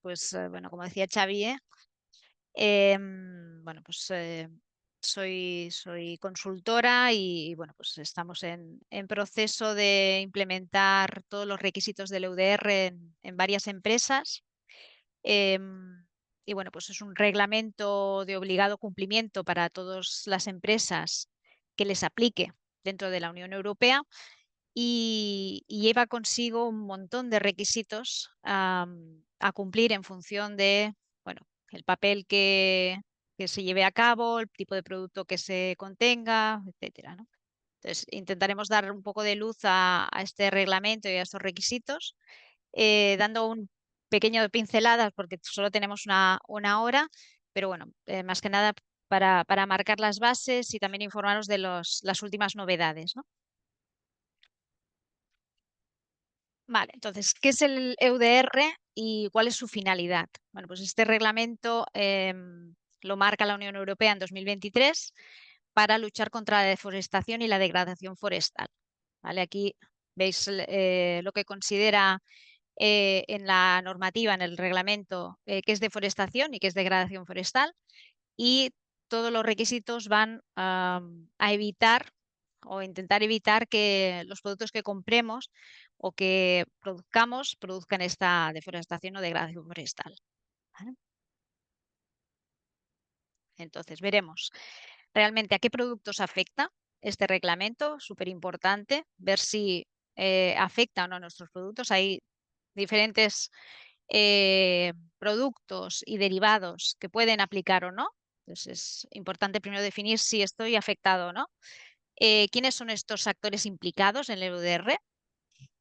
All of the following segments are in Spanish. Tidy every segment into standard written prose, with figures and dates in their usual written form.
pues bueno, como decía Xavi, bueno, pues soy consultora y bueno, pues estamos en proceso de implementar todos los requisitos del EUDR en varias empresas. Em, y bueno, pues es un reglamento de obligado cumplimiento para todas las empresas que les aplique dentro de la Unión Europea y lleva consigo un montón de requisitos a cumplir en función de, bueno, el papel que se lleve a cabo, el tipo de producto que se contenga, etcétera, ¿no? Entonces, intentaremos dar un poco de luz a este reglamento y a estos requisitos, dando un pequeño pinceladas porque solo tenemos una hora, pero bueno, más que nada para marcar las bases y también informaros de las últimas novedades, ¿no? Vale, entonces, ¿qué es el EUDR y cuál es su finalidad? Bueno, pues este reglamento lo marca la Unión Europea en 2023 para luchar contra la deforestación y la degradación forestal. ¿Vale? Aquí veis lo que considera en la normativa, en el reglamento, qué es deforestación y qué es degradación forestal, y todos los requisitos van a evitar o intentar evitar que los productos que compremos o que produzcan esta deforestación o degradación forestal. ¿Vale? Entonces, veremos realmente a qué productos afecta este reglamento, súper importante, ver si afecta o no a nuestros productos. Hay diferentes productos y derivados que pueden aplicar o no. Entonces, es importante primero definir si estoy afectado o no. ¿Quiénes son estos actores implicados en el EUDR?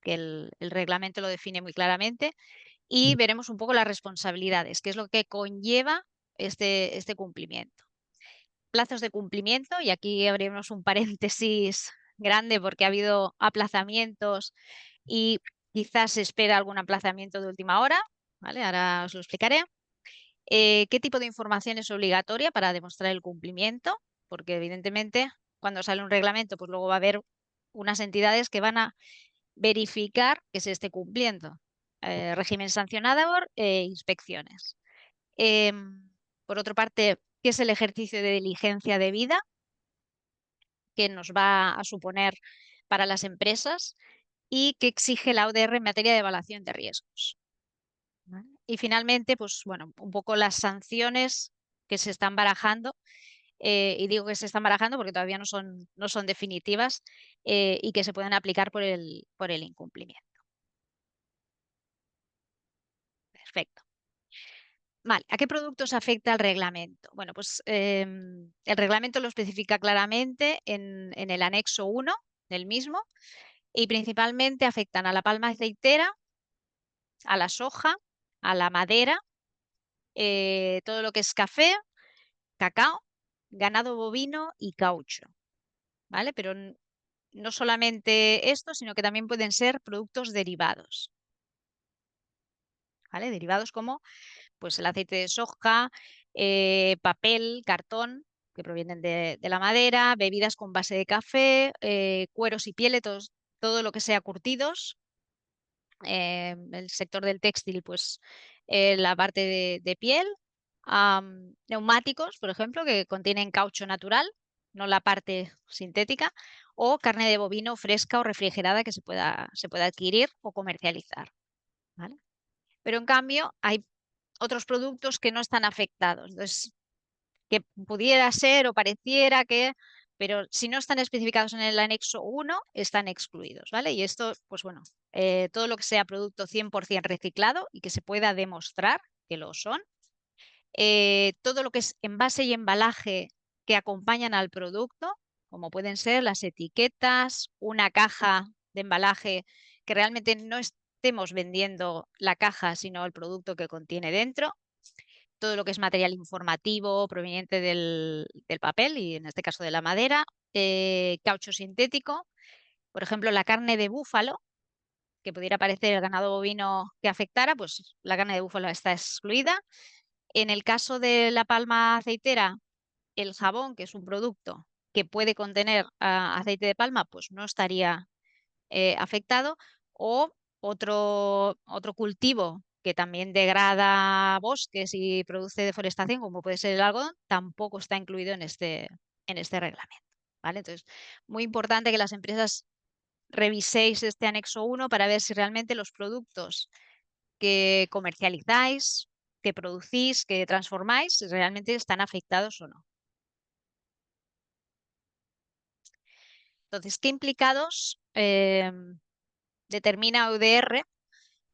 Que el reglamento lo define muy claramente. Y veremos un poco las responsabilidades, qué es lo que conlleva este cumplimiento. Plazos de cumplimiento, y aquí abrimos un paréntesis grande porque ha habido aplazamientos y quizás se espera algún aplazamiento de última hora, ¿vale? Ahora os lo explicaré. ¿Qué tipo de información es obligatoria para demostrar el cumplimiento? Porque evidentemente cuando sale un reglamento, pues luego va a haber unas entidades que van a verificar que se esté cumpliendo. Régimen sancionador e inspecciones. Por otra parte, ¿qué es el ejercicio de diligencia debida que nos va a suponer para las empresas y qué exige la ODR en materia de evaluación de riesgos? ¿Vale? Y finalmente, pues bueno, un poco las sanciones que se están barajando, y digo que se están barajando porque todavía no son definitivas, y que se pueden aplicar por el incumplimiento. Perfecto. Vale, ¿a qué productos afecta el reglamento? Bueno, pues el reglamento lo especifica claramente en el anexo 1 del mismo y principalmente afectan a la palma aceitera, a la soja, a la madera, todo lo que es café, cacao, ganado bovino y caucho, ¿vale? Pero no solamente esto, sino que también pueden ser productos derivados, ¿vale? Derivados como pues el aceite de soja, papel, cartón, que provienen de la madera, bebidas con base de café, cueros y pieles, todo lo que sea curtidos. El sector del textil, pues la parte de piel. Neumáticos, por ejemplo, que contienen caucho natural, no la parte sintética, o carne de bovino fresca o refrigerada que se pueda adquirir o comercializar, ¿vale? Pero en cambio hay otros productos que no están afectados. Entonces, que pudiera ser o pareciera que, pero si no están especificados en el anexo 1, están excluidos, ¿vale? Y esto, pues bueno, todo lo que sea producto 100% reciclado y que se pueda demostrar que lo son, todo lo que es envase y embalaje que acompañan al producto, como pueden ser las etiquetas, una caja de embalaje que realmente no estemos vendiendo la caja, sino el producto que contiene dentro, todo lo que es material informativo proveniente del papel y en este caso de la madera, caucho sintético, por ejemplo, la carne de búfalo, que pudiera parecer el ganado bovino que afectara, pues la carne de búfalo está excluida. En el caso de la palma aceitera, el jabón, que es un producto que puede contener aceite de palma, pues no estaría afectado. O otro cultivo que también degrada bosques y produce deforestación, como puede ser el algodón, tampoco está incluido en este reglamento. ¿Vale? Entonces, muy importante que las empresas reviséis este anexo 1 para ver si realmente los productos que comercializáis, que producís, que transformáis, realmente están afectados o no. Entonces, ¿qué implicados determina UDR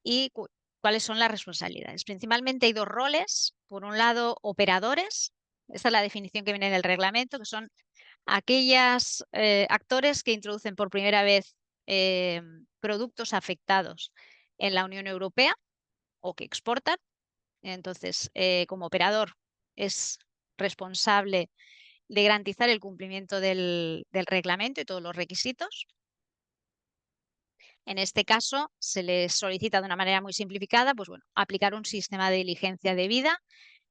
y cuáles son las responsabilidades? Principalmente hay dos roles. Por un lado, operadores. Esta es la definición que viene en el reglamento, que son aquellos actores que introducen por primera vez productos afectados en la Unión Europea o que exportan. Entonces, como operador, es responsable de garantizar el cumplimiento del reglamento y todos los requisitos. En este caso, se les solicita de una manera muy simplificada, pues bueno, aplicar un sistema de diligencia debida,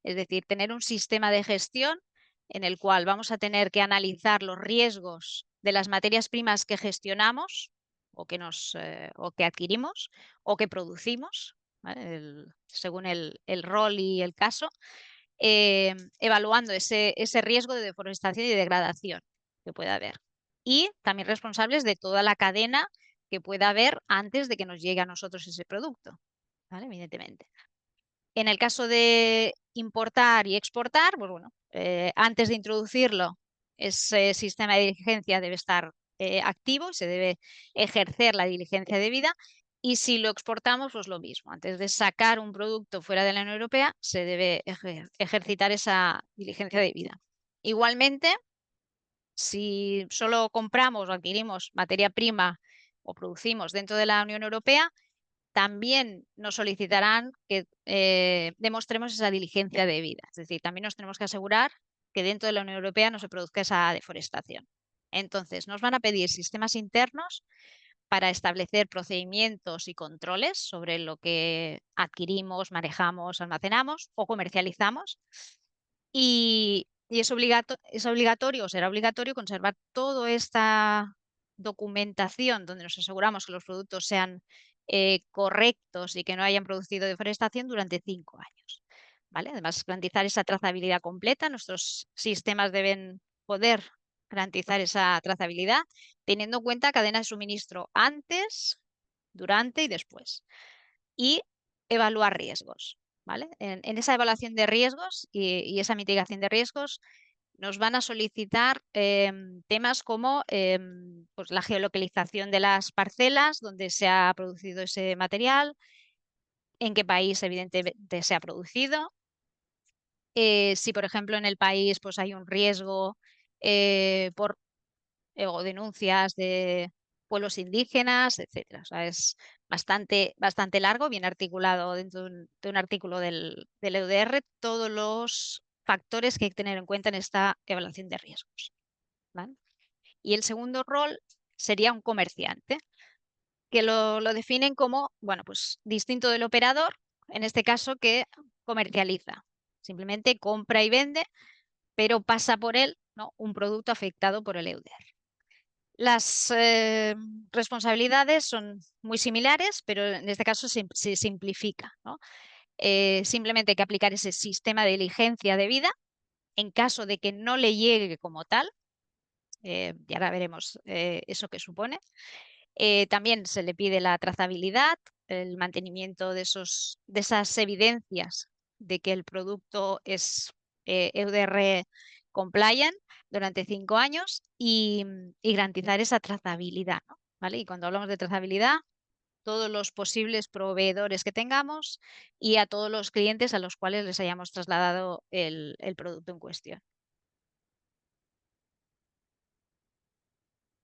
es decir, tener un sistema de gestión en el cual vamos a tener que analizar los riesgos de las materias primas que gestionamos o que adquirimos o que producimos, ¿vale? Según el rol y el caso, evaluando ese riesgo de deforestación y degradación que pueda haber. Y también responsables de toda la cadena que pueda haber antes de que nos llegue a nosotros ese producto, ¿vale? Evidentemente. En el caso de importar y exportar, pues bueno, antes de introducirlo, ese sistema de diligencia debe estar activo y se debe ejercer la diligencia debida. Y si lo exportamos, pues lo mismo. Antes de sacar un producto fuera de la Unión Europea, se debe ejercitar esa diligencia debida. Igualmente, si solo compramos o adquirimos materia prima o producimos dentro de la Unión Europea, también nos solicitarán que demostremos esa diligencia debida. Es decir, también nos tenemos que asegurar que dentro de la Unión Europea no se produzca esa deforestación. Entonces, nos van a pedir sistemas internos para establecer procedimientos y controles sobre lo que adquirimos, manejamos, almacenamos o comercializamos. Y es obligatorio o será obligatorio conservar toda esta documentación donde nos aseguramos que los productos sean correctos y que no hayan producido deforestación durante 5 años. ¿Vale? Además, garantizar esa trazabilidad completa. Nuestros sistemas deben poder garantizar esa trazabilidad, teniendo en cuenta cadena de suministro antes, durante y después. Y evaluar riesgos. ¿Vale? En esa evaluación de riesgos y esa mitigación de riesgos nos van a solicitar temas como pues la geolocalización de las parcelas donde se ha producido ese material, en qué país evidentemente se ha producido, si por ejemplo en el país pues, hay un riesgo o denuncias de pueblos indígenas, etcétera. O sea, es bastante largo, bien articulado dentro de un artículo del EUDR, todos los factores que hay que tener en cuenta en esta evaluación de riesgos. ¿Vale? Y el segundo rol sería un comerciante, que lo definen como, bueno, pues distinto del operador, en este caso que comercializa. Simplemente compra y vende, pero pasa por él, ¿no?, un producto afectado por el EUDR. Las responsabilidades son muy similares, pero en este caso se simplifica, ¿no? Simplemente hay que aplicar ese sistema de diligencia debida en caso de que no le llegue como tal. Y ahora veremos eso que supone. También se le pide la trazabilidad, el mantenimiento de esas evidencias de que el producto es EUDR compliant durante 5 años y garantizar esa trazabilidad, ¿no? ¿Vale? Y cuando hablamos de trazabilidad, todos los posibles proveedores que tengamos y a todos los clientes a los cuales les hayamos trasladado el producto en cuestión.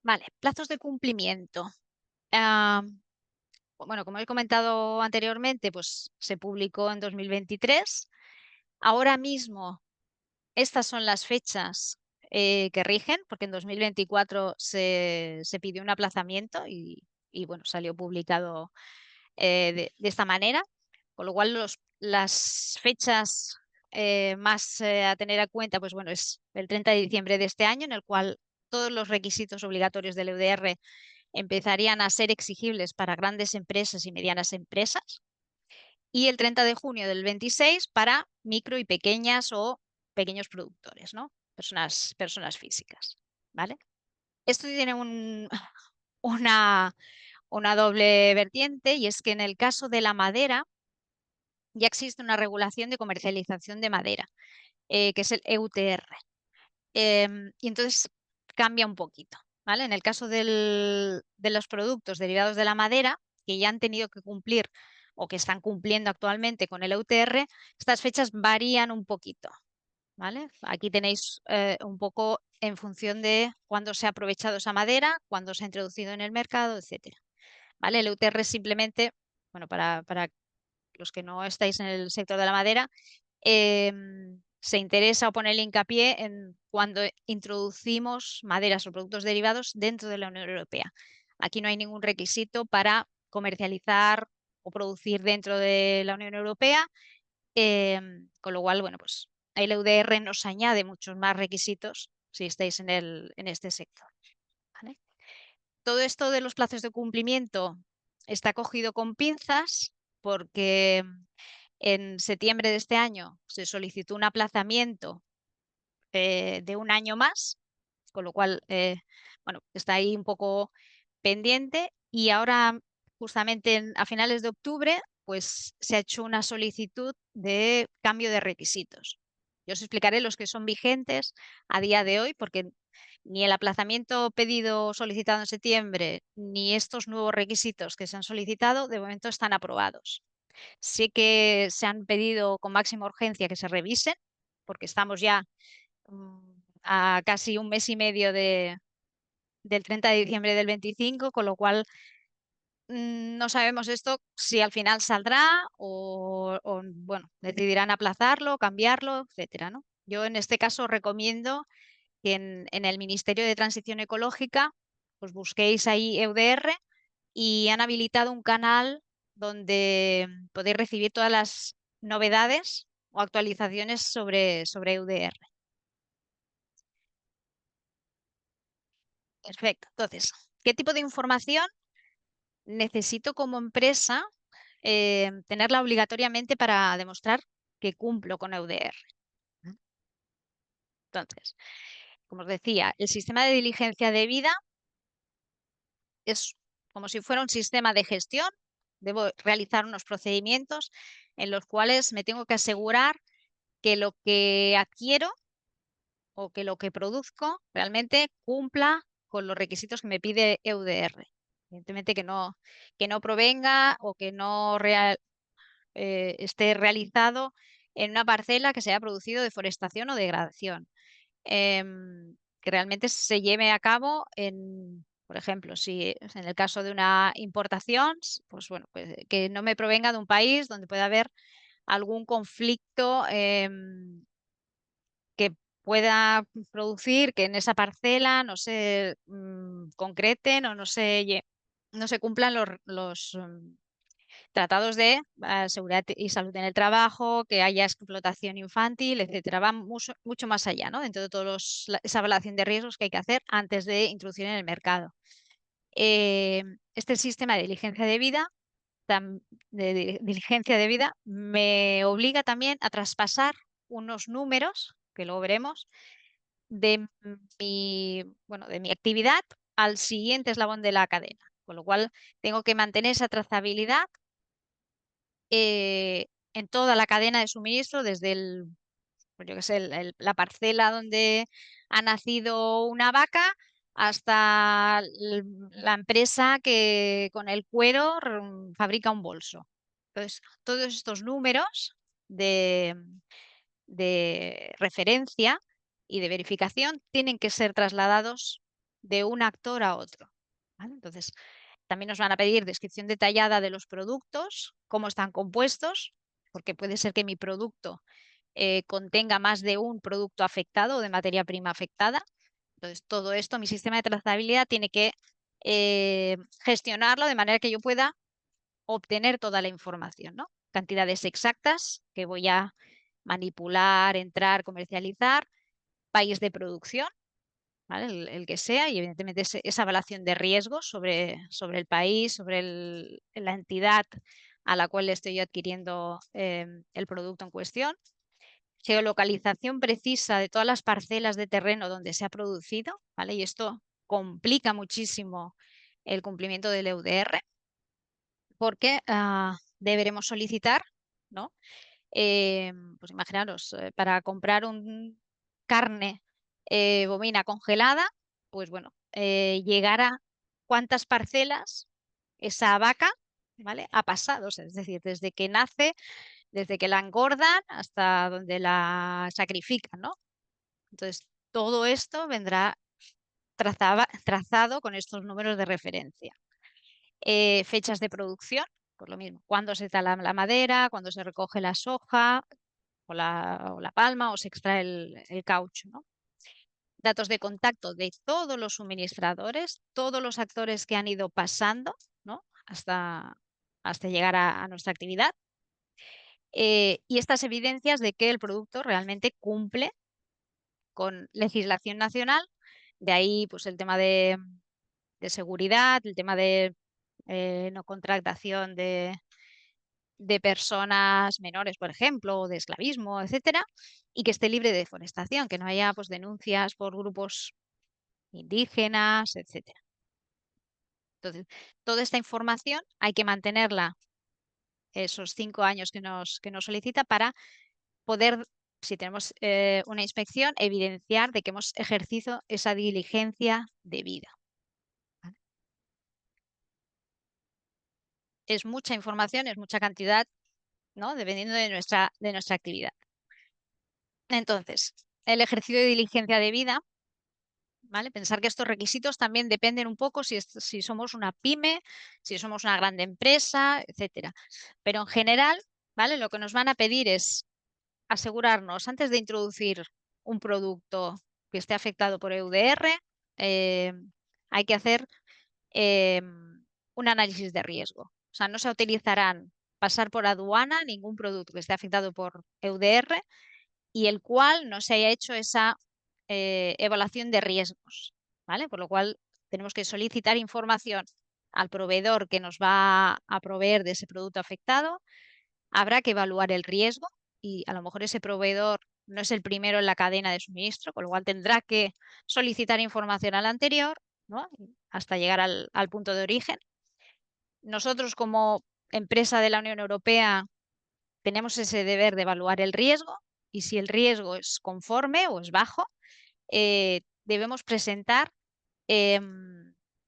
Vale, plazos de cumplimiento. Bueno, como he comentado anteriormente, pues se publicó en 2023. Ahora mismo, estas son las fechas que rigen, porque en 2024 se pidió un aplazamiento y bueno, salió publicado de esta manera, con lo cual las fechas más a tener en cuenta, pues bueno, es el 30 de diciembre de este año, en el cual todos los requisitos obligatorios del EUDR empezarían a ser exigibles para grandes empresas y medianas empresas. y el 30 de junio del 26 para micro y pequeñas o pequeños productores, ¿no? Personas físicas, ¿vale? Esto tiene una, una doble vertiente, y es que en el caso de la madera ya existe una regulación de comercialización de madera, que es el EUTR. Y entonces cambia un poquito, ¿vale? En el caso de los productos derivados de la madera, que ya han tenido que cumplir o que están cumpliendo actualmente con el EUTR, estas fechas varían un poquito, ¿vale? Aquí tenéis un poco en función de cuándo se ha aprovechado esa madera, cuándo se ha introducido en el mercado, etcétera, ¿vale? El EUTR es simplemente, bueno, para los que no estáis en el sector de la madera, se interesa o pone el hincapié en cuando introducimos maderas o productos derivados dentro de la Unión Europea. Aquí no hay ningún requisito para comercializar o producir dentro de la Unión Europea, con lo cual, bueno, pues el EUDR nos añade muchos más requisitos si estáis en este sector, ¿vale? Todo esto de los plazos de cumplimiento está cogido con pinzas porque en septiembre de este año se solicitó un aplazamiento de un año más, con lo cual, bueno, está ahí un poco pendiente, y ahora justamente a finales de octubre pues se ha hecho una solicitud de cambio de requisitos. Yo os explicaré los que son vigentes a día de hoy, porque ni el aplazamiento pedido solicitado en septiembre ni estos nuevos requisitos que se han solicitado de momento están aprobados. Sí que se han pedido con máxima urgencia que se revisen, porque estamos ya a casi un mes y medio del 30 de diciembre del 25, con lo cual no sabemos esto si al final saldrá o, bueno, decidirán aplazarlo, cambiarlo, etcétera, ¿no? Yo en este caso recomiendo que en el Ministerio de Transición Ecológica pues busquéis ahí EUDR, y han habilitado un canal donde podéis recibir todas las novedades o actualizaciones sobre EUDR. Perfecto. Entonces, ¿qué tipo de información necesito como empresa tenerla obligatoriamente para demostrar que cumplo con EUDR? Entonces, como os decía, el sistema de diligencia debida es como si fuera un sistema de gestión. Debo realizar unos procedimientos en los cuales me tengo que asegurar que lo que adquiero o que lo que produzco realmente cumpla con los requisitos que me pide EUDR. Evidentemente que no provenga o que no esté realizado en una parcela que se haya producido deforestación o degradación. Que realmente se lleve a cabo por ejemplo, si en el caso de una importación, pues bueno, pues que no me provenga de un país donde pueda haber algún conflicto que pueda producir que en esa parcela no se concreten o no se cumplan los tratados de seguridad y salud en el trabajo, que haya explotación infantil, etcétera. Va mucho más allá, ¿no? Dentro de esa evaluación de riesgos que hay que hacer antes de introducir en el mercado. Este sistema de diligencia de vida, me obliga también a traspasar unos números, que luego veremos, de mi actividad al siguiente eslabón de la cadena. Con lo cual, tengo que mantener esa trazabilidad en toda la cadena de suministro, desde pues yo qué sé, la parcela donde ha nacido una vaca hasta la empresa que con el cuero fabrica un bolso. Entonces, todos estos números de, de referencia y de verificación tienen que ser trasladados de un actor a otro, ¿vale? Entonces, también nos van a pedir descripción detallada de los productos, cómo están compuestos, porque puede ser que mi producto contenga más de un producto afectado o de materia prima afectada. Entonces, todo esto, mi sistema de trazabilidad tiene que gestionarlo de manera que yo pueda obtener toda la información, ¿no? Cantidades exactas que voy a manipular, entrar, comercializar, país de producción, ¿vale? El que sea, y evidentemente esa evaluación de riesgos sobre el país, sobre la entidad a la cual estoy yo adquiriendo el producto en cuestión, geolocalización precisa de todas las parcelas de terreno donde se ha producido, ¿vale? Y esto complica muchísimo el cumplimiento del EUDR, porque deberemos solicitar, ¿no? Pues imaginaros, para comprar un carne bovina congelada, pues bueno, llegar a cuántas parcelas esa vaca, ¿vale? Ha pasado, o sea, es decir, desde que nace, desde que la engordan hasta donde la sacrifican, ¿no? Entonces, todo esto vendrá trazado con estos números de referencia. Fechas de producción, por lo mismo, cuándo se tala la madera, cuándo se recoge la soja o la palma o se extrae el caucho, ¿no? Datos de contacto de todos los suministradores, todos los actores que han ido pasando, ¿no? hasta llegar a nuestra actividad. Y estas evidencias de que el producto realmente cumple con legislación nacional, de ahí pues el tema de seguridad, el tema de no contratación de personas menores, por ejemplo, o de esclavismo, etcétera, y que esté libre de deforestación, que no haya pues, denuncias por grupos indígenas, etcétera. Entonces, toda esta información hay que mantenerla esos 5 años que nos solicita para poder, si tenemos una inspección, evidenciar de que hemos ejercido esa diligencia debida. ¿Vale? Es mucha información, es mucha cantidad, ¿no? Dependiendo de nuestra actividad. Entonces, el ejercicio de diligencia debida, ¿vale? Pensar que estos requisitos también dependen un poco si somos una pyme, si somos una grande empresa, etcétera. Pero en general, ¿vale? Lo que nos van a pedir es asegurarnos antes de introducir un producto que esté afectado por EUDR, hay que hacer un análisis de riesgo. O sea, no se utilizarán pasar por aduana ningún producto que esté afectado por EUDR y el cual no se haya hecho esa evaluación de riesgos, ¿vale? Por lo cual tenemos que solicitar información al proveedor que nos va a proveer de ese producto afectado. Habrá que evaluar el riesgo y a lo mejor ese proveedor no es el primero en la cadena de suministro, con lo cual tendrá que solicitar información al anterior, ¿no? Hasta llegar al punto de origen. Nosotros como empresa de la Unión Europea tenemos ese deber de evaluar el riesgo y si el riesgo es conforme o es bajo, debemos presentar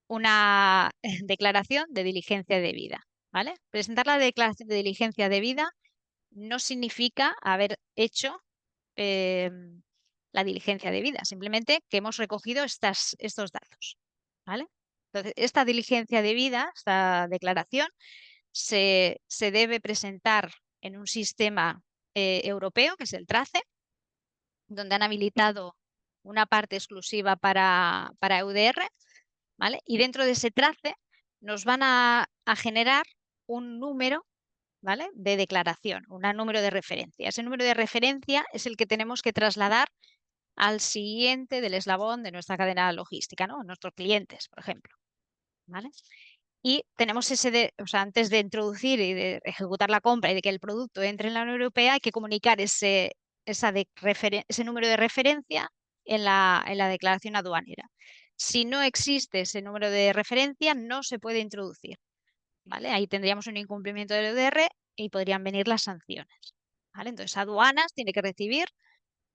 una declaración de diligencia debida, ¿vale? Presentar la declaración de diligencia debida no significa haber hecho la diligencia debida, simplemente que hemos recogido estos datos, ¿vale? Entonces, esta diligencia debida, esta declaración, se debe presentar en un sistema europeo, que es el TRACE, donde han habilitado una parte exclusiva para EUDR, ¿vale? Y dentro de ese TRACE nos van a generar un número, ¿vale? De declaración, un número de referencia. Ese número de referencia es el que tenemos que trasladar al siguiente del eslabón de nuestra cadena logística, ¿no? Nuestros clientes, por ejemplo, ¿vale? Y tenemos o sea, antes de introducir y de ejecutar la compra y de que el producto entre en la Unión Europea, hay que comunicar ese número de referencia en la declaración aduanera. Si no existe ese número de referencia, no se puede introducir, ¿vale? Ahí tendríamos un incumplimiento del EUDR y podrían venir las sanciones, ¿vale? Entonces, aduanas tiene que recibir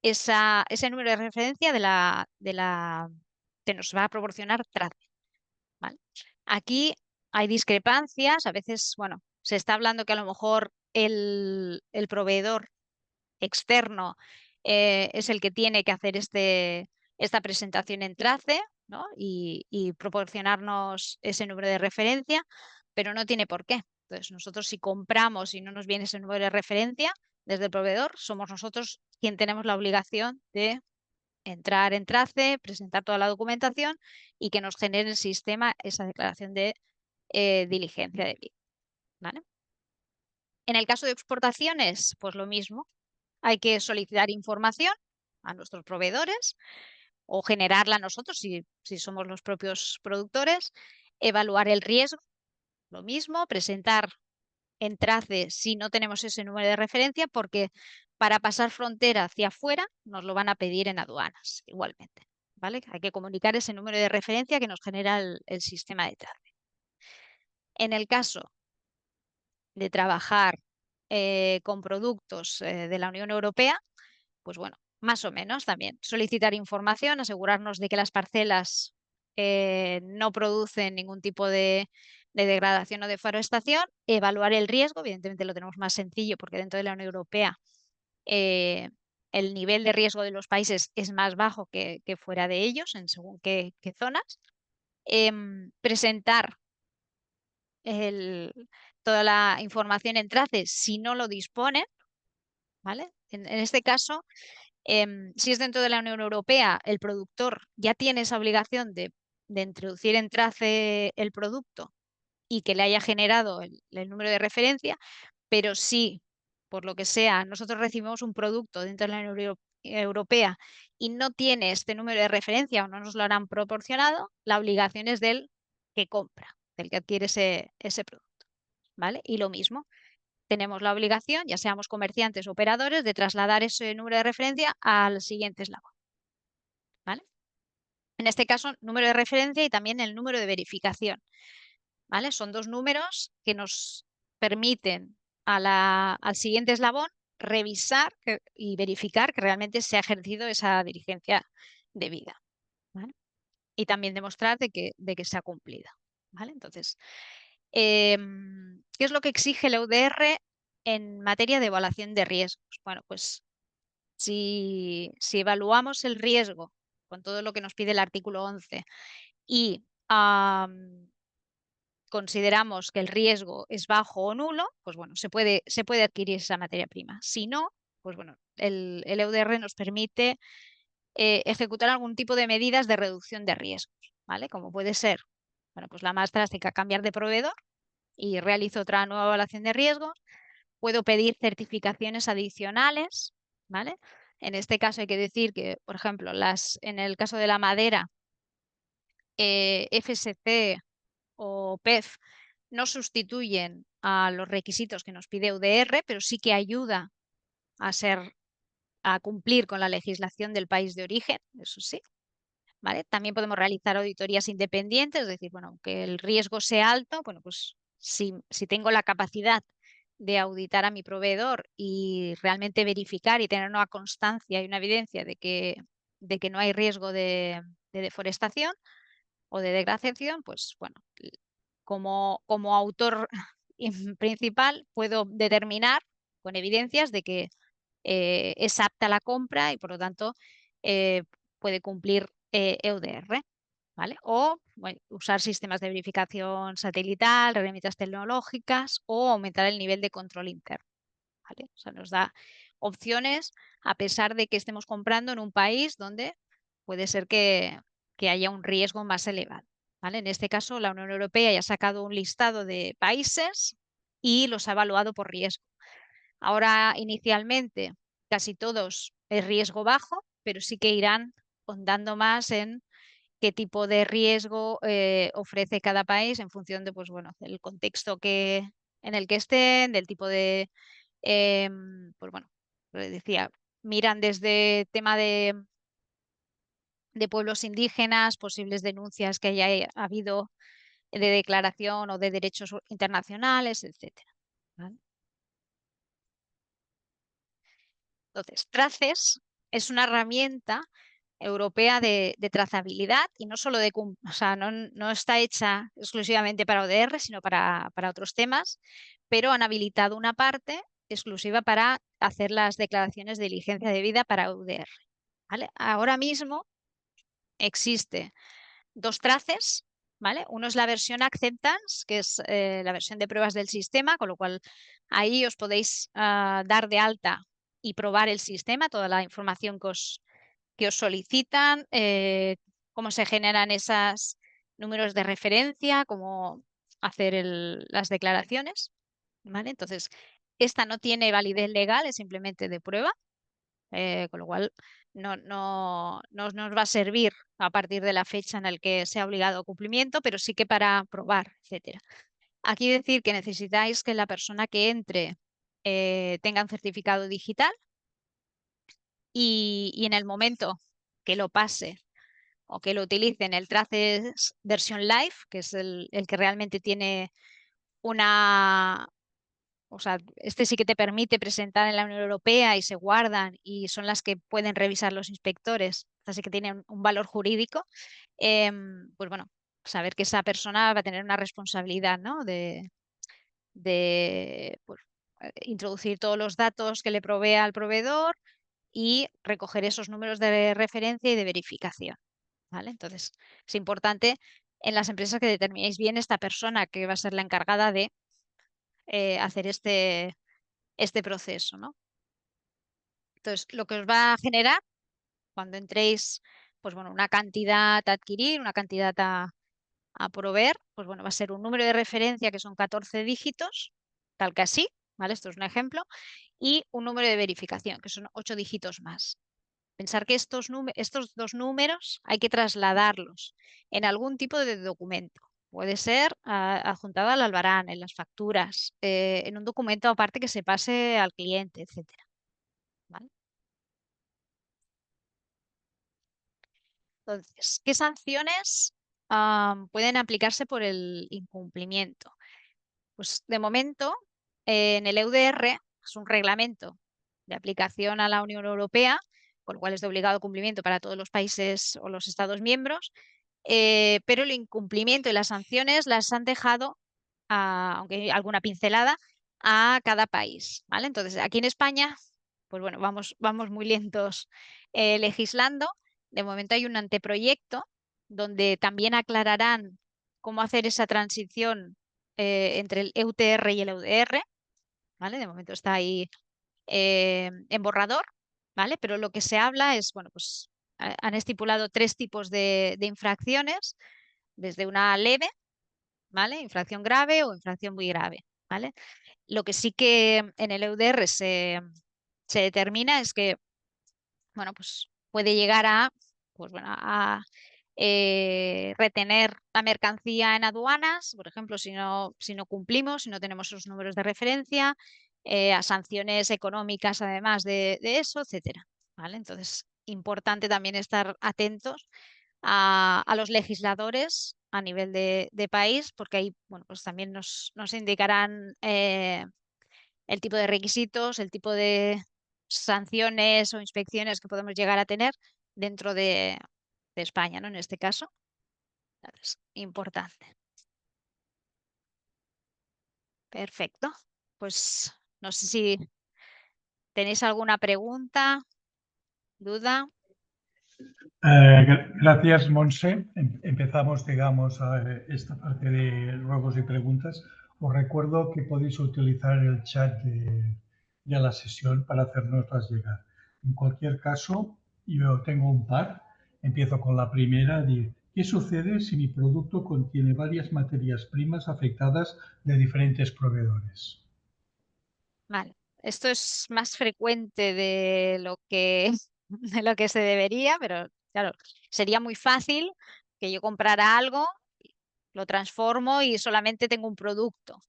ese número de referencia que nos va a proporcionar TRACE, ¿vale? Aquí hay discrepancias, a veces, bueno, se está hablando que a lo mejor el proveedor externo es el que tiene que hacer esta presentación en TRACE, ¿no? y proporcionarnos ese número de referencia, pero no tiene por qué. Entonces, nosotros si compramos y no nos viene ese número de referencia desde el proveedor, somos nosotros quien tenemos la obligación de entrar en TRACE, presentar toda la documentación y que nos genere el sistema esa declaración de diligencia de vida, ¿vale? En el caso de exportaciones, pues lo mismo. Hay que solicitar información a nuestros proveedores o generarla nosotros si somos los propios productores, evaluar el riesgo, lo mismo, presentar en TRACE si no tenemos ese número de referencia, porque para pasar frontera hacia afuera nos lo van a pedir en aduanas igualmente, ¿vale? Hay que comunicar ese número de referencia que nos genera el sistema de TRACE. En el caso de trabajar con productos de la Unión Europea, pues bueno, más o menos también. Solicitar información, asegurarnos de que las parcelas no producen ningún tipo de degradación o deforestación, evaluar el riesgo, evidentemente lo tenemos más sencillo porque dentro de la Unión Europea el nivel de riesgo de los países es más bajo que fuera de ellos, en según qué zonas. Presentar toda la información en TRACE si no lo disponen, ¿vale? En este caso, si es dentro de la Unión Europea, el productor ya tiene esa obligación de introducir en TRACE el producto y que le haya generado el número de referencia, pero si, por lo que sea, nosotros recibimos un producto dentro de la Unión Europea y no tiene este número de referencia o no nos lo han proporcionado, la obligación es del que compra, del que adquiere ese producto, ¿vale? Y lo mismo, tenemos la obligación, ya seamos comerciantes o operadores, de trasladar ese número de referencia al siguiente eslabón, ¿vale? En este caso, número de referencia y también el número de verificación, ¿vale? Son dos números que nos permiten al siguiente eslabón revisar y verificar que realmente se ha ejercido esa diligencia debida, ¿vale? Y también demostrar de que se ha cumplido, ¿vale? Entonces, ¿qué es lo que exige el EUDR en materia de evaluación de riesgos? Bueno, pues si evaluamos el riesgo con todo lo que nos pide el artículo 11 y consideramos que el riesgo es bajo o nulo, pues bueno, se puede adquirir esa materia prima. Si no, pues bueno, el EUDR nos permite ejecutar algún tipo de medidas de reducción de riesgos, ¿vale? Como puede ser, bueno, pues la más drástica, cambiar de proveedor y realizo otra nueva evaluación de riesgos. Puedo pedir certificaciones adicionales, ¿vale? En este caso hay que decir que, por ejemplo, en el caso de la madera, FSC o PEF no sustituyen a los requisitos que nos pide UDR, pero sí que ayuda a cumplir con la legislación del país de origen, eso sí. ¿Vale? También podemos realizar auditorías independientes, es decir, bueno, aunque el riesgo sea alto, bueno, pues si tengo la capacidad de auditar a mi proveedor y realmente verificar y tener una constancia y una evidencia de que no hay riesgo de deforestación o de degradación, pues bueno, como autor principal puedo determinar con evidencias de que es apta la compra y por lo tanto puede cumplir EUDR, ¿vale? O bueno, usar sistemas de verificación satelital, herramientas tecnológicas o aumentar el nivel de control interno, ¿vale? O sea, nos da opciones a pesar de que estemos comprando en un país donde puede ser que haya un riesgo más elevado, ¿vale? En este caso, la Unión Europea ya ha sacado un listado de países y los ha evaluado por riesgo. Ahora, inicialmente, casi todos es riesgo bajo, pero sí que irán ahondando más en qué tipo de riesgo ofrece cada país en función de, pues bueno, del contexto en el que estén, del tipo de, pues bueno, les decía, miran desde tema de pueblos indígenas, posibles denuncias que haya habido de declaración o de derechos internacionales, etcétera, ¿vale? Entonces, TRACES es una herramienta europea de trazabilidad y no solo o sea, no está hecha exclusivamente para ODR, sino para otros temas, pero han habilitado una parte exclusiva para hacer las declaraciones de diligencia debida para UDR, ¿vale? Ahora mismo existe dos traces, ¿vale? Uno es la versión Acceptance, que es la versión de pruebas del sistema, con lo cual ahí os podéis dar de alta y probar el sistema, toda la información que os solicitan, cómo se generan esos números de referencia, cómo hacer las declaraciones, ¿vale? Entonces, esta no tiene validez legal, es simplemente de prueba, con lo cual no nos va a servir a partir de la fecha en la que sea obligado a cumplimiento, pero sí que para probar, etcétera. Aquí decir que necesitáis que la persona que entre tenga un certificado digital y en el momento que lo pase o que lo utilice en el Traces versión live, que es el que realmente tiene una, o sea, este sí que te permite presentar en la Unión Europea y se guardan y son las que pueden revisar los inspectores, así que tienen un valor jurídico, pues bueno, saber que esa persona va a tener una responsabilidad, ¿no? De pues, introducir todos los datos que le provea al proveedor y recoger esos números de referencia y de verificación, ¿vale? Entonces, es importante en las empresas que determinéis bien esta persona que va a ser la encargada de hacer este proceso, ¿no? Entonces, lo que os va a generar cuando entréis, pues bueno, una cantidad a adquirir, una cantidad a proveer, pues bueno, va a ser un número de referencia que son 14 dígitos, tal que así, ¿vale? Esto es un ejemplo, y un número de verificación, que son 8 dígitos más. Pensar que estos dos números hay que trasladarlos en algún tipo de documento. Puede ser adjuntado al albarán, en las facturas, en un documento aparte que se pase al cliente, etcétera. ¿Vale? Entonces, ¿qué sanciones pueden aplicarse por el incumplimiento? Pues de momento, en el EUDR es un reglamento de aplicación a la Unión Europea, con lo cual es de obligado cumplimiento para todos los países o los Estados miembros, pero el incumplimiento y las sanciones las han dejado, aunque hay alguna pincelada, a cada país, ¿vale? Entonces, aquí en España, pues bueno, vamos muy lentos legislando. De momento hay un anteproyecto donde también aclararán cómo hacer esa transición entre el EUTR y el EUDR, ¿vale? De momento está ahí en borrador, ¿vale? Pero lo que se habla es, bueno, pues han estipulado 3 tipos de infracciones, desde una leve, ¿vale? Infracción grave o infracción muy grave, ¿vale? Lo que sí que en el EUDR se determina es que, bueno, pues puede llegar a, pues bueno, a retener la mercancía en aduanas, por ejemplo, si no cumplimos, si no tenemos esos números de referencia, a sanciones económicas además de eso, etcétera. ¿Vale? Entonces, importante también estar atentos a los legisladores a nivel de país, porque ahí, bueno, pues también nos indicarán el tipo de requisitos, el tipo de sanciones o inspecciones que podemos llegar a tener dentro de España, ¿no? En este caso, es importante. Perfecto. Pues no sé si tenéis alguna pregunta, duda. Gracias, Monse. Empezamos, digamos, esta parte de ruegos y preguntas. Os recuerdo que podéis utilizar el chat de la sesión para hacernoslas llegar. En cualquier caso, yo tengo un par. Empiezo con la primera. ¿Qué sucede si mi producto contiene varias materias primas afectadas de diferentes proveedores? Vale. Esto es más frecuente de lo que, de lo que se debería, pero claro, sería muy fácil que yo comprara algo, lo transformo y solamente tengo un producto.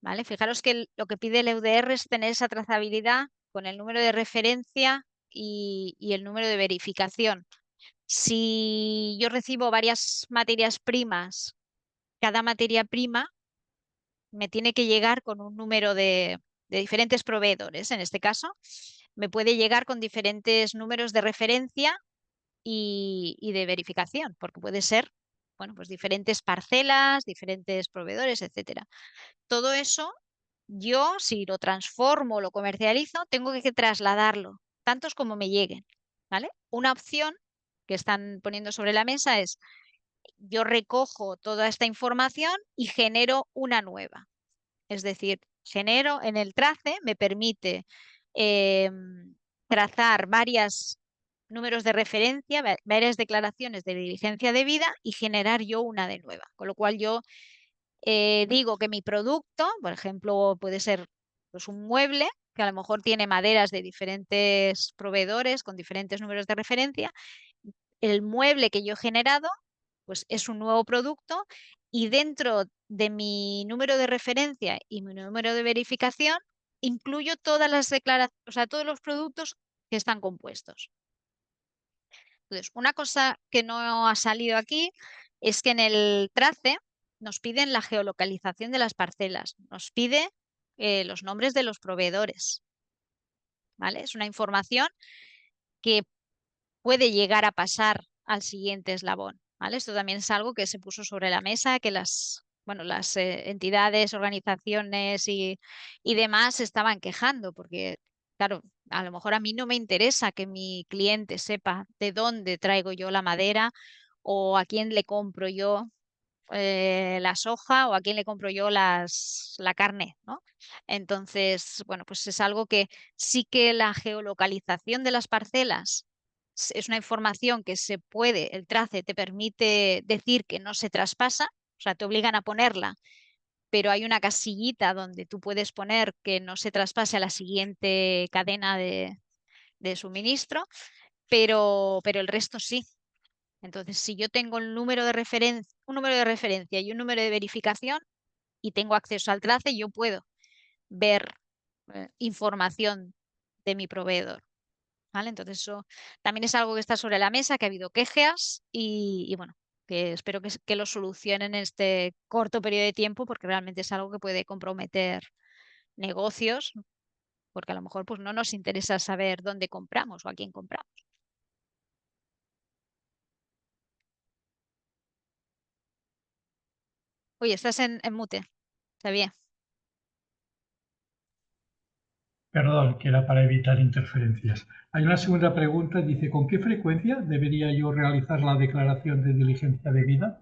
¿Vale? Fijaros que lo que pide el EUDR es tener esa trazabilidad con el número de referencia y el número de verificación. Si yo recibo varias materias primas, cada materia prima me tiene que llegar con un número de diferentes proveedores. En este caso, me puede llegar con diferentes números de referencia y de verificación, porque puede ser, bueno, pues diferentes parcelas, diferentes proveedores, etcétera. Todo eso, yo, si lo transformo, lo comercializo, tengo que trasladarlo, tantos como me lleguen, ¿vale? Una opción que están poniendo sobre la mesa es, yo recojo toda esta información y genero una nueva. Es decir, genero en el trace, me permite trazar varios números de referencia, varias declaraciones de diligencia de vida y generar yo una de nueva. Con lo cual yo digo que mi producto, por ejemplo, puede ser pues, un mueble que a lo mejor tiene maderas de diferentes proveedores con diferentes números de referencia. El mueble que yo he generado pues es un nuevo producto y dentro de mi número de referencia y mi número de verificación incluyo todas las declaraciones, o sea, todos los productos que están compuestos. Entonces, una cosa que no ha salido aquí es que en el TRACE nos piden la geolocalización de las parcelas, nos pide los nombres de los proveedores, ¿vale? Es una información que puede llegar a pasar al siguiente eslabón, ¿vale? Esto también es algo que se puso sobre la mesa, que las entidades, organizaciones y demás se estaban quejando, porque, claro, a lo mejor a mí no me interesa que mi cliente sepa de dónde traigo yo la madera o a quién le compro yo la soja o a quién le compro yo la carne, ¿no? Entonces, bueno, pues es algo que sí que la geolocalización de las parcelas es una información que se puede, el TRACE te permite decir que no se traspasa, o sea, te obligan a ponerla, pero hay una casillita donde tú puedes poner que no se traspase a la siguiente cadena de suministro, pero el resto sí. Entonces, si yo tengo un número de referencia y un número de verificación y tengo acceso al TRACE, yo puedo ver información de mi proveedor. ¿Vale? Entonces, eso también es algo que está sobre la mesa, que ha habido quejas y bueno, que espero que lo solucionen en este corto periodo de tiempo, porque realmente es algo que puede comprometer negocios, porque a lo mejor pues, no nos interesa saber dónde compramos o a quién compramos. Oye, estás en mute, está bien. Perdón, que era para evitar interferencias. Hay una segunda pregunta, dice, ¿con qué frecuencia debería yo realizar la declaración de diligencia debida?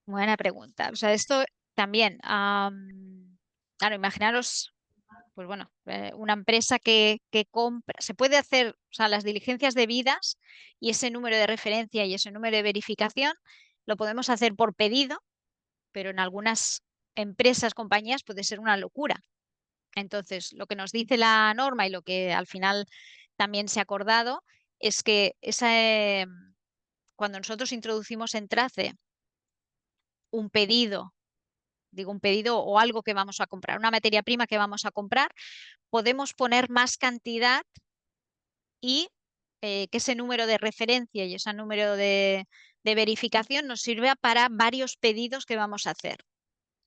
Buena pregunta. O sea, esto también, claro, imaginaros, pues bueno, una empresa que compra, se puede hacer, o sea, las diligencias debidas y ese número de referencia y ese número de verificación lo podemos hacer por pedido, pero en algunas empresas, compañías puede ser una locura. Entonces, lo que nos dice la norma y lo que al final también se ha acordado es que cuando nosotros introducimos en TRACE un pedido, digo un pedido o algo que vamos a comprar, una materia prima que vamos a comprar, podemos poner más cantidad y que ese número de referencia y ese número de verificación nos sirva para varios pedidos que vamos a hacer.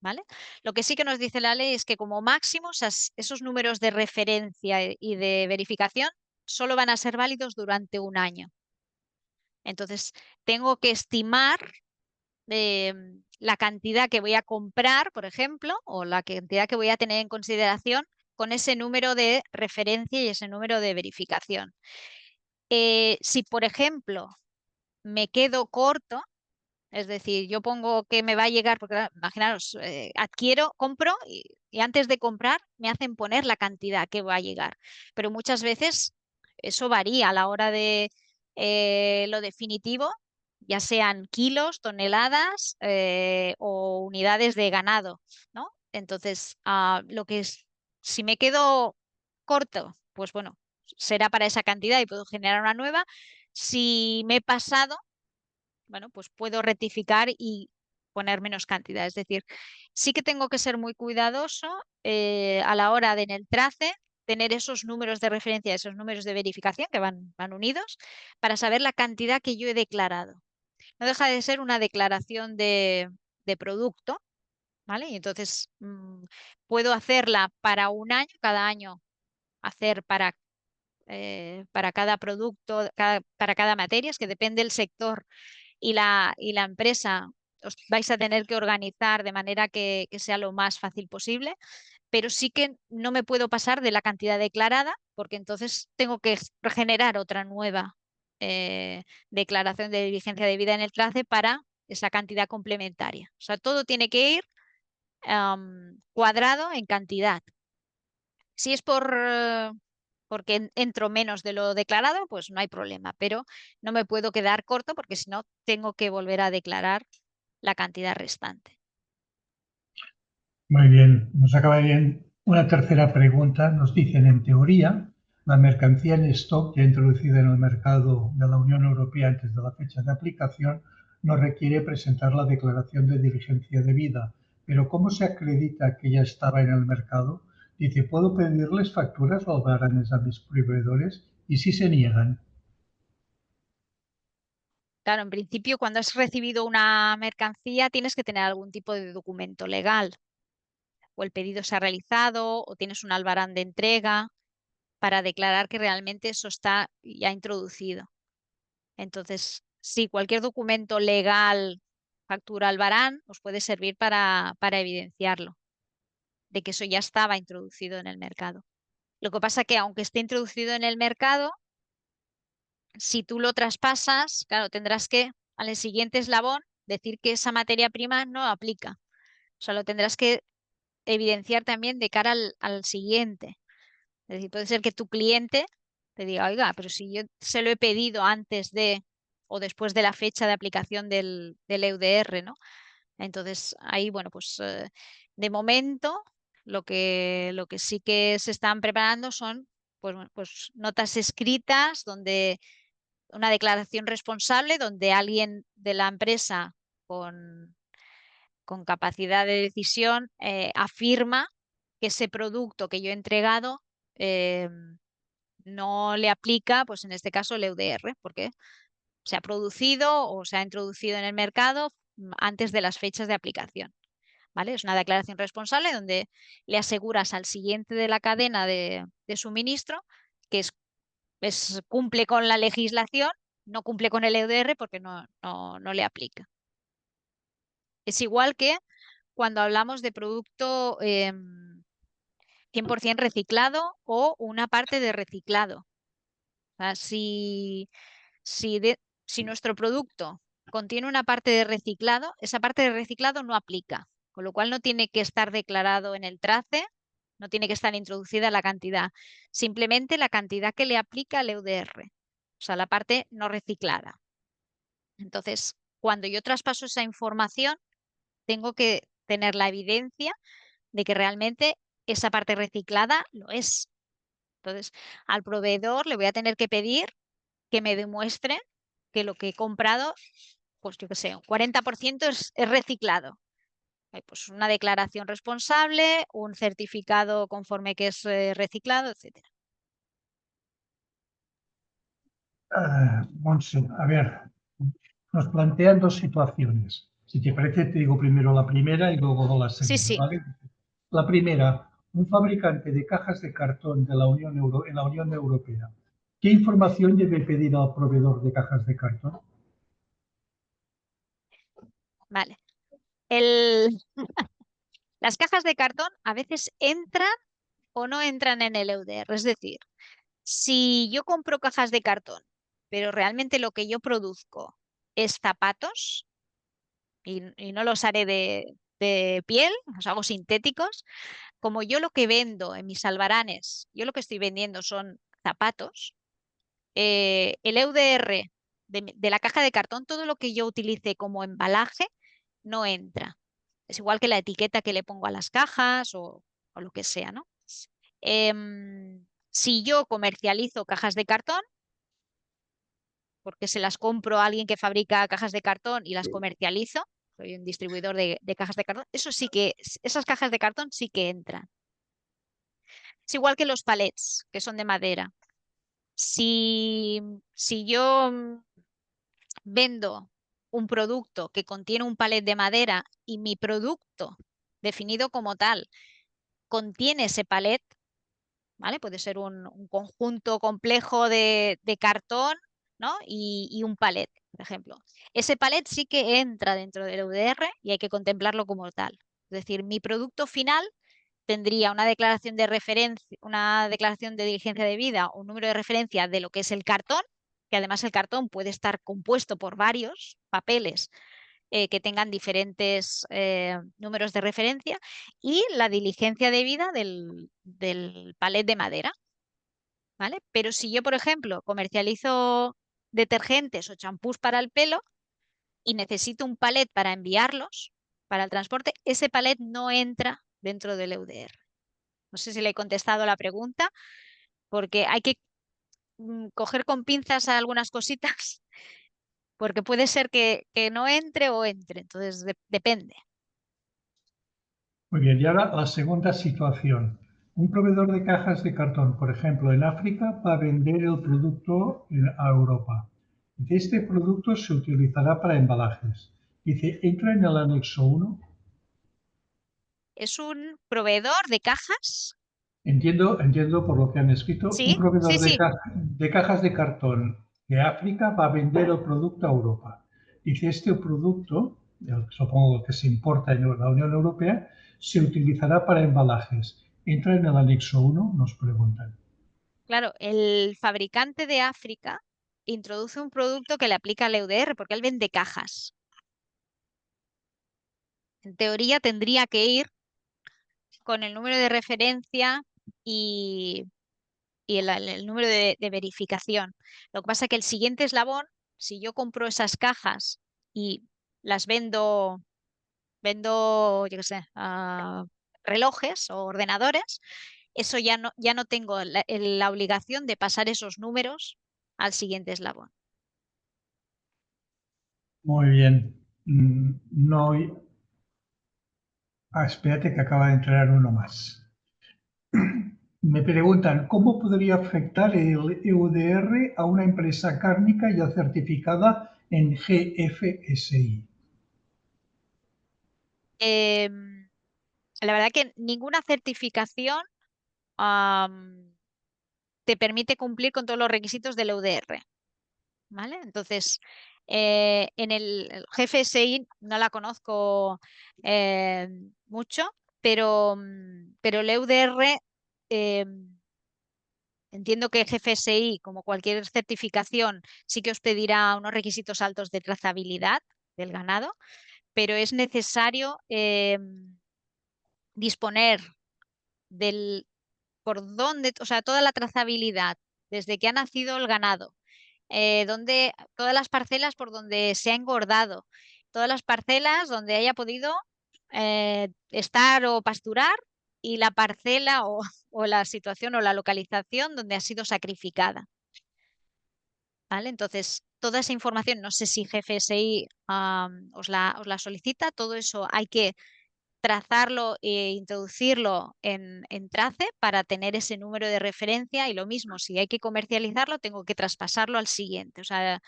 ¿Vale? Lo que sí que nos dice la ley es que como máximo esos números de referencia y de verificación solo van a ser válidos durante un año. Entonces, tengo que estimar la cantidad que voy a comprar, por ejemplo, o la cantidad que voy a tener en consideración con ese número de referencia y ese número de verificación. Si, por ejemplo, me quedo corto, es decir, yo pongo que me va a llegar, porque imaginaros, compro y antes de comprar me hacen poner la cantidad que va a llegar. Pero muchas veces eso varía a la hora de lo definitivo, ya sean kilos, toneladas o unidades de ganado, ¿no? Entonces, si me quedo corto, pues bueno, será para esa cantidad y puedo generar una nueva. Si me he pasado, bueno, pues puedo rectificar y poner menos cantidad. Es decir, sí que tengo que ser muy cuidadoso a la hora de en el TRACE tener esos números de referencia, esos números de verificación que van unidos para saber la cantidad que yo he declarado. No deja de ser una declaración de producto, ¿vale? Y entonces puedo hacerla para un año, cada año hacer para cada producto, para cada materia, es que depende del sector y la empresa, os vais a tener que organizar de manera que sea lo más fácil posible, pero sí que no me puedo pasar de la cantidad declarada, porque entonces tengo que generar otra nueva declaración de diligencia debida en el TRACE para esa cantidad complementaria. O sea, todo tiene que ir cuadrado en cantidad. Si es porque entro menos de lo declarado, pues no hay problema, pero no me puedo quedar corto porque si no tengo que volver a declarar la cantidad restante. Muy bien, nos acaba bien una tercera pregunta. Nos dicen, en teoría, la mercancía en stock ya introducida en el mercado de la Unión Europea antes de la fecha de aplicación nos requiere presentar la declaración de diligencia debida. Pero ¿cómo se acredita que ya estaba en el mercado? Dice, ¿puedo pedirles facturas o albaranes a mis proveedores? ¿Y si se niegan? Claro, en principio, cuando has recibido una mercancía, tienes que tener algún tipo de documento legal. O el pedido se ha realizado, o tienes un albarán de entrega para declarar que realmente eso está ya introducido. Entonces, sí, cualquier documento legal, factura, albarán, os puede servir para evidenciarlo, de que eso ya estaba introducido en el mercado. Lo que pasa que aunque esté introducido en el mercado, si tú lo traspasas, claro, tendrás que al siguiente eslabón decir que esa materia prima no aplica. O sea, lo tendrás que evidenciar también de cara al siguiente. Es decir, puede ser que tu cliente te diga, oiga, pero si yo se lo he pedido antes de o después de la fecha de aplicación del EUDR, ¿no? Entonces, ahí, bueno, pues de momento lo que sí que se están preparando son pues, bueno, pues notas escritas donde una declaración responsable donde alguien de la empresa con, con capacidad de decisión afirma que ese producto que yo he entregado eh, no le aplica, pues en este caso el EUDR, porque se ha producido o se ha introducido en el mercado antes de las fechas de aplicación. ¿Vale? Es una declaración responsable donde le aseguras al siguiente de la cadena de suministro que cumple con la legislación, no cumple con el EUDR porque no le aplica. Es igual que cuando hablamos de producto 100% reciclado o una parte de reciclado. O sea, si nuestro producto contiene una parte de reciclado, esa parte de reciclado no aplica, con lo cual no tiene que estar declarado en el trace, no tiene que estar introducida la cantidad, simplemente la cantidad que le aplica el EUDR, o sea, la parte no reciclada. Entonces, cuando yo traspaso esa información, tengo que tener la evidencia de que realmente esa parte reciclada lo es. Entonces, al proveedor le voy a tener que pedir que me demuestre que lo que he comprado, pues yo qué sé, un 40% es reciclado. Pues una declaración responsable, un certificado conforme que es reciclado, etcétera. Montse, a ver, nos plantean dos situaciones. Si te parece, te digo primero la primera y luego la Sí, segunda, sí, ¿vale? La primera, un fabricante de cajas de cartón de la en la Unión Europea. ¿Qué información debe pedir al proveedor de cajas de cartón? vale. Las cajas de cartón a veces entran o no entran en el EUDR. Es decir, si yo compro cajas de cartón, pero realmente lo que yo produzco es zapatos y no los haré de piel, los hago sintéticos, como yo lo que vendo en mis albaranes, yo lo que estoy vendiendo son zapatos, el EUDR de la caja de cartón, todo lo que yo utilice como embalaje no entra. Es igual que la etiqueta que le pongo a las cajas o lo que sea, ¿no? Si yo comercializo cajas de cartón, porque se las compro a alguien que fabrica cajas de cartón y las comercializo, soy un distribuidor de cajas de cartón, esas cajas de cartón sí que entran. Es igual que los palets, que son de madera. Si yo vendo un producto que contiene un palet de madera y mi producto, definido como tal, contiene ese palet, ¿vale? Puede ser un conjunto complejo de cartón, ¿no? Y un palet, por ejemplo. Ese palet sí que entra dentro del UDR y hay que contemplarlo como tal. Es decir, mi producto final tendría una declaración de referencia, una declaración de diligencia de vida, un número de referencia de lo que es el cartón, que además el cartón puede estar compuesto por varios papeles que tengan diferentes números de referencia y la diligencia de vida del palet de madera, ¿vale? Pero si yo, por ejemplo, comercializo detergentes o champús para el pelo y necesito un palet para enviarlos para el transporte, ese palet no entra dentro del EUDR. No sé si le he contestado la pregunta, porque hay que coger con pinzas algunas cositas, porque puede ser que no entre o entre, entonces depende. Muy bien, y ahora la segunda situación. Un proveedor de cajas de cartón, por ejemplo, en África, va a vender el producto a Europa. Dice, este producto se utilizará para embalajes. Dice, entra en el anexo 1. ¿Es un proveedor de cajas? Entiendo por lo que han escrito, un Sí, sí, proveedor sí. de cajas de cartón de África va a vender el producto a Europa. Dice, este producto, supongo que se importa en la Unión Europea, se utilizará para embalajes. ¿Entra en el anexo 1? Nos preguntan. Claro, el fabricante de África introduce un producto que le aplica al EUDR porque él vende cajas. En teoría tendría que ir con el número de referencia y, y el número de verificación. Lo que pasa es que el siguiente eslabón, si yo compro esas cajas y las vendo, yo qué sé, relojes o ordenadores, eso ya no tengo la obligación de pasar esos números al siguiente eslabón. Muy bien. No, espérate que acaba de entrar uno más. Me preguntan, ¿cómo podría afectar el EUDR a una empresa cárnica ya certificada en GFSI? Em, la verdad que ninguna certificación te permite cumplir con todos los requisitos del EUDR, ¿vale? Entonces, en el GFSI no la conozco mucho, pero el EUDR, entiendo que GFSI, como cualquier certificación, sí que os pedirá unos requisitos altos de trazabilidad del ganado, pero es necesario disponer del por dónde, o sea, toda la trazabilidad, desde que ha nacido el ganado, todas las parcelas por donde se ha engordado, todas las parcelas donde haya podido estar o pasturar y la parcela o la situación o la localización donde ha sido sacrificada. ¿Vale? Entonces, toda esa información, no sé si GFSI os la solicita, todo eso hay que trazarlo e introducirlo en Trace para tener ese número de referencia y lo mismo, si hay que comercializarlo, tengo que traspasarlo al siguiente. O sea,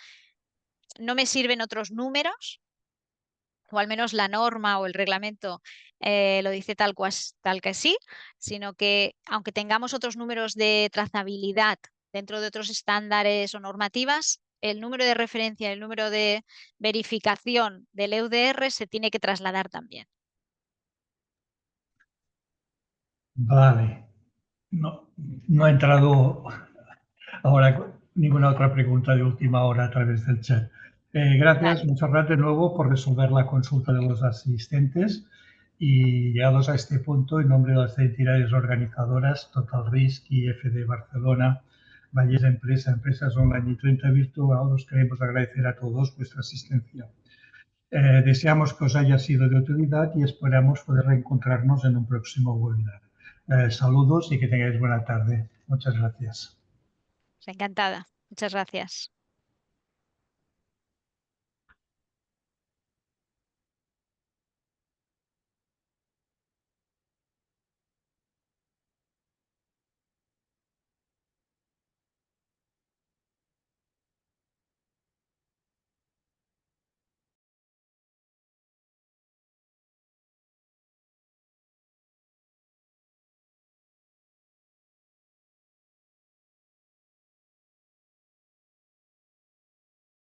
no me sirven otros números, o al menos la norma o el reglamento lo dice tal que sí, sino que aunque tengamos otros números de trazabilidad dentro de otros estándares o normativas, el número de referencia, el número de verificación del EUDR se tiene que trasladar también. Vale. No, no ha entrado ahora ninguna otra pregunta de última hora a través del chat. Gracias, Vale, Montserrat, de nuevo por resolver la consulta de los asistentes y llegados a este punto, en nombre de las entidades organizadoras Total Risk y FD Barcelona, Valles Empresa, Empresas Online y 30 Virtual, os queremos agradecer a todos vuestra asistencia. Deseamos que os haya sido de utilidad y esperamos poder reencontrarnos en un próximo webinar. Saludos y que tengáis buena tarde. Muchas gracias. encantada. Muchas gracias.